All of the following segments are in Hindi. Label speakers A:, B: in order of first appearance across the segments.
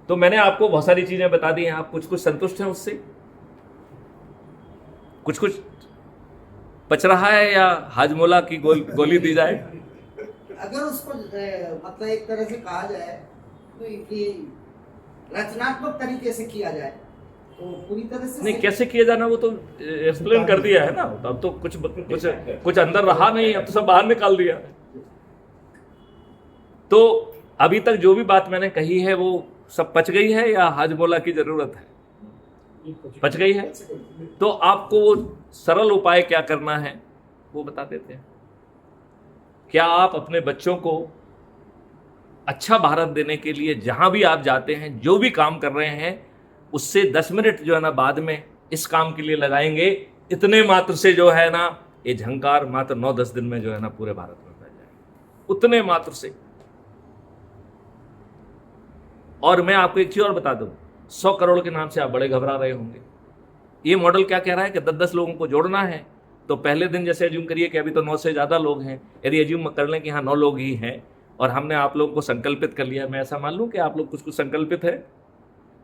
A: तो मैंने आपको बहुत सारी चीजें बता दी हैं, आप कुछ कुछ संतुष्ट हैं उससे? कुछ कुछ पच रहा है या हाजमोला की गोली दी जाए?
B: अगर उसको मतलब एक तरह से कहा जाए तो कि रचनात्मक तरीके से किया जाए तो पूरी तरह से
A: नहीं,
B: सही।
A: कैसे किया जाना वो तो एक्सप्लेन कर दिया है ना। तो अब तो कुछ कुछ कुछ अंदर रहा नहीं, अब तो सब बाहर निकाल दिया। तो अभी तक जो भी बात मैंने कही है वो सब पच गई है या हाजमोला की जरूरत है? पच गई है। तो आपको वो सरल उपाय क्या करना है वो बता देते हैं। क्या आप अपने बच्चों को अच्छा भारत देने के लिए जहां भी आप जाते हैं, जो भी काम कर रहे हैं, उससे 10 मिनट जो है ना बाद में इस काम के लिए लगाएंगे, इतने मात्र से जो है ना ये झंकार मात्र 9-10 दिन में जो है ना पूरे भारत में फैल जाएगा, उतने मात्र से। और मैं आपको एक चीज और बता दूं, 100 करोड़ के नाम से आप बड़े घबरा रहे होंगे। ये मॉडल क्या कह रहा है कि 10-10 लोगों को जोड़ना है। तो पहले दिन जैसे एज्यूम करिए कि अभी तो 9 से ज़्यादा लोग हैं, यदि एज्यूम कर लें कि हाँ 9 लोग ही हैं और हमने आप लोगों को संकल्पित कर लिया, मैं ऐसा मान लूँ कि आप लोग कुछ कुछ संकल्पित है,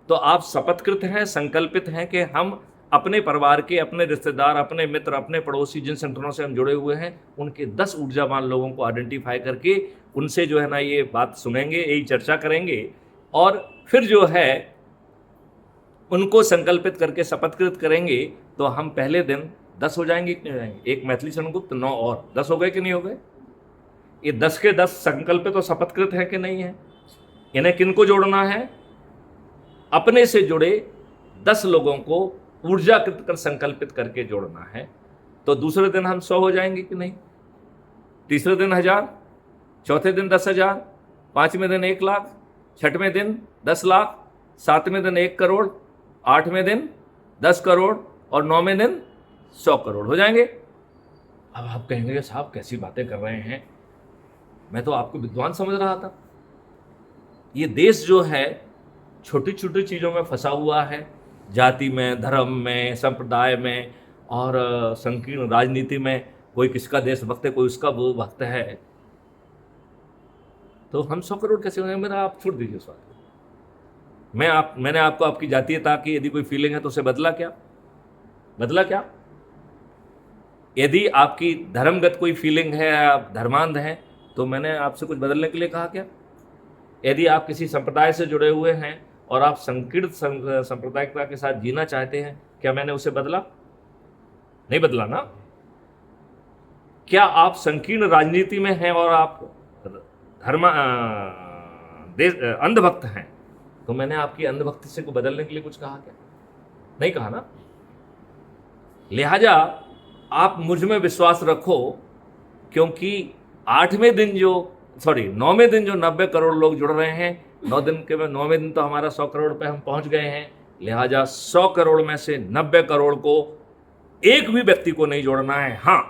A: तो आप शपथकृत हैं, संकल्पित हैं कि हम अपने परिवार के, अपने रिश्तेदार, अपने मित्र, अपने पड़ोसी जिन संगठनों से हम जुड़े हुए हैं, उनके 10 ऊर्जावान लोगों को आइडेंटिफाई करके उनसे जो है ना ये बात सुनेंगे, यही चर्चा करेंगे और फिर जो है उनको संकल्पित करके शपथकृत करेंगे। तो हम पहले दिन 10 हो जाएंगे कि नहीं हो जाएंगे? एक मैथिली शरणगुप्त 9 और 10 हो गए कि नहीं हो गए? ये 10 के 10 संकल्पित और शपथकृत है कि नहीं है? इन्हें किनको जोड़ना है? अपने से जुड़े 10 लोगों को ऊर्जाकृत कर संकल्पित करके जोड़ना है। तो दूसरे दिन हम 100 हो जाएंगे कि नहीं? तीसरे दिन 1000, चौथे दिन 10,000, पांचवें दिन 1 लाख, छठवें दिन 10 लाख, सातवें दिन 1 करोड़, आठवें दिन 10 करोड़ और नौवें दिन 100 करोड़ हो जाएंगे। अब आप कहेंगे साहब कैसी बातें कर रहे हैं, मैं तो आपको विद्वान समझ रहा था। ये देश जो है छोटी छोटी चीज़ों में फंसा हुआ है, जाति में, धर्म में, संप्रदाय में और संकीर्ण राजनीति में। कोई किसका देशभक्त है, कोई उसका वो भक्त है। तो हम 100 करोड़ कैसे होंगे? मेरा आप छोड़ दीजिए उस बात को। मैंने आपको आपकी जातीयता की यदि कोई फीलिंग है तो उसे बदला क्या? बदला क्या? यदि आपकी धर्मगत कोई फीलिंग है, आप धर्मांध हैं, तो मैंने आपसे कुछ बदलने के लिए कहा क्या? यदि आप किसी संप्रदाय से जुड़े हुए हैं और आप संकीर्ण सांप्रदायिकता के साथ जीना चाहते हैं, क्या मैंने उसे बदला? नहीं बदला ना। क्या आप संकीर्ण राजनीति में हैं और आप धर्म अंधभक्त हैं, तो मैंने आपकी अंधभक्ति से को बदलने के लिए कुछ कहा क्या? नहीं कहा ना। लिहाजा आप मुझ में विश्वास रखो, क्योंकि 9वें दिन जो 90 करोड़ लोग जुड़ रहे हैं, 9वें दिन तो हमारा 100 करोड़ पे हम पहुंच गए हैं। लिहाजा 100 करोड़ में से 90 करोड़ को एक भी व्यक्ति को नहीं जोड़ना है। हाँ,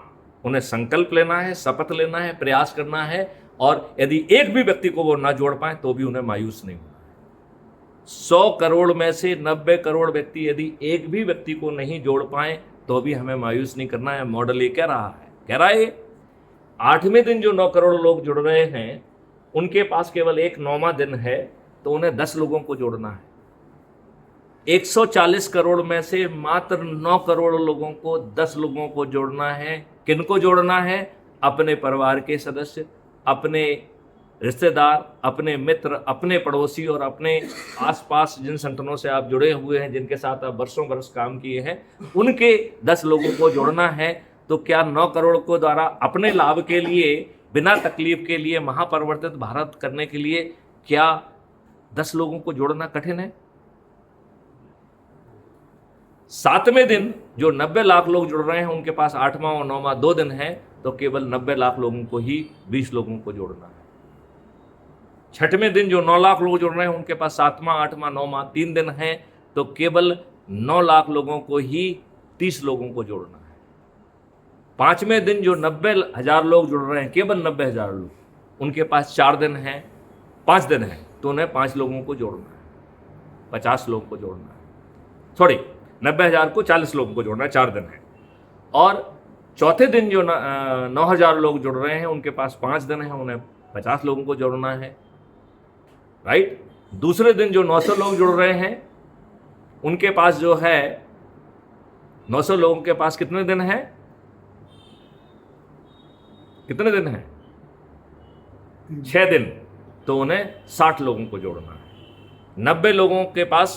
A: उन्हें संकल्प लेना है, शपथ लेना है, प्रयास करना है, और यदि एक भी व्यक्ति को वो ना जोड़ पाए तो भी उन्हें मायूस नहीं होना है। 100 करोड़ में से 90 करोड़ व्यक्ति यदि एक भी व्यक्ति को नहीं जोड़ पाए तो भी हमें मायूस नहीं करना है। मॉडल ये कह रहा है, कह रहा है 8वें दिन जो 9 करोड़ लोग जुड़ रहे हैं, उनके पास केवल एक 9वां दिन है, तो उन्हें 10 लोगों को जोड़ना है। 140 करोड़ में से मात्र 9 करोड़ लोगों को 10 लोगों को जोड़ना है। किनको जोड़ना है? अपने परिवार के सदस्य, अपने रिश्तेदार, अपने मित्र, अपने पड़ोसी और अपने आसपास जिन संगठनों से आप जुड़े हुए हैं, जिनके साथ आप वर्षों वर्ष काम किए हैं, उनके 10 लोगों को जोड़ना है। तो क्या 9 करोड़ को द्वारा अपने लाभ के लिए, बिना तकलीफ के लिए, महापरिवर्तित भारत करने के लिए क्या 10 लोगों को जोड़ना कठिन है? 7वें दिन जो 90 लाख लोग जुड़ रहे हैं, उनके पास 8वां और 9वां 2 दिन है, तो केवल 90 लाख लोगों को ही 20 लोगों को जोड़ना है। 6वें दिन जो 9 लाख लोग जुड़ रहे हैं, उनके पास 7वां, 8वां, 9वां 3 दिन है, तो केवल 9 लाख लोगों को ही 30 लोगों को जोड़ना है। 5वें दिन जो 90,000 लोग जुड़ रहे हैं, केवल 90,000 लोग, उनके पास 4 दिन है, 5 दिन है, तो उन्हें 5 लोगों को जोड़ना है, 50 लोगों को जोड़ना है। सॉरी, 90,000 को 40 लोगों को जोड़ना है, 4 दिन है। और चौथे दिन जो 9,000 लोग जुड़ रहे हैं, उनके पास 5 दिन है, उन्हें 50 लोगों को जोड़ना है। राइट। दूसरे दिन जो 900 लोग जुड़ रहे हैं उनके पास जो है 900 लोगों के पास कितने दिन है, कितने दिन है? 6 दिन। तो उन्हें 60 लोगों को जोड़ना है। 90 लोगों के पास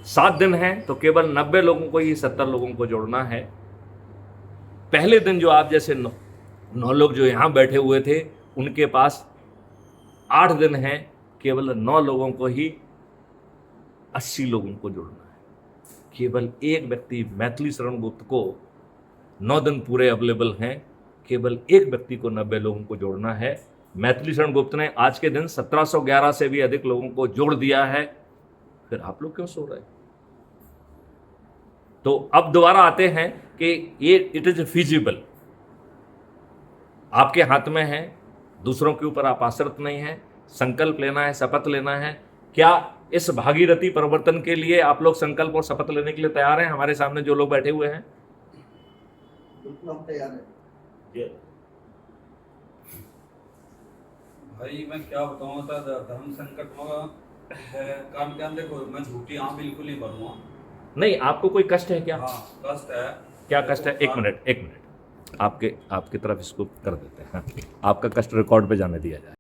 A: 7 दिन है तो केवल 90 लोगों को ही 70 लोगों को जोड़ना है। पहले दिन जो आप जैसे 9 लोग जो यहां बैठे हुए थे उनके पास 8 दिन है, केवल 9 लोगों को ही 80 लोगों को जोड़ना है। केवल एक व्यक्ति मैथिली शरण गुप्त को 9 दिन पूरे अवेलेबल हैं, केवल एक व्यक्ति को 90 लोगों को जोड़ना है। मैथिली शरण गुप्त ने आज के दिन 1711 से भी अधिक लोगों को जोड़ दिया है, फिर आप लोग क्यों सो रहे? तो अब दोबारा आते हैं कि ये इट इज फीजिबल, आपके हाथ में है, दूसरों के ऊपर आप आश्रित नहीं हैं। संकल्प लेना है, शपथ लेना है। क्या इस भागीरथी परिवर्तन के लिए आप लोग संकल्प और शपथ लेने के लिए तैयार हैं? हमारे सामने जो लोग बैठे हुए हैं,
B: बिल्कुल हम तैयार हैं।
C: भाई मैं क्या बताऊँ, धर्म संकट में है काम के अंदर। देखो मैं झूठी हाँ बिल्कुल नहीं बनूंगा।
A: नहीं, आपको कोई कष्ट है क्या?
C: हाँ कष्ट है।
A: क्या कष्ट है? एक मिनट आपकी तरफ इसको कर देते हैं। आपका कष्ट रिकॉर्ड पे जाने दिया जाए।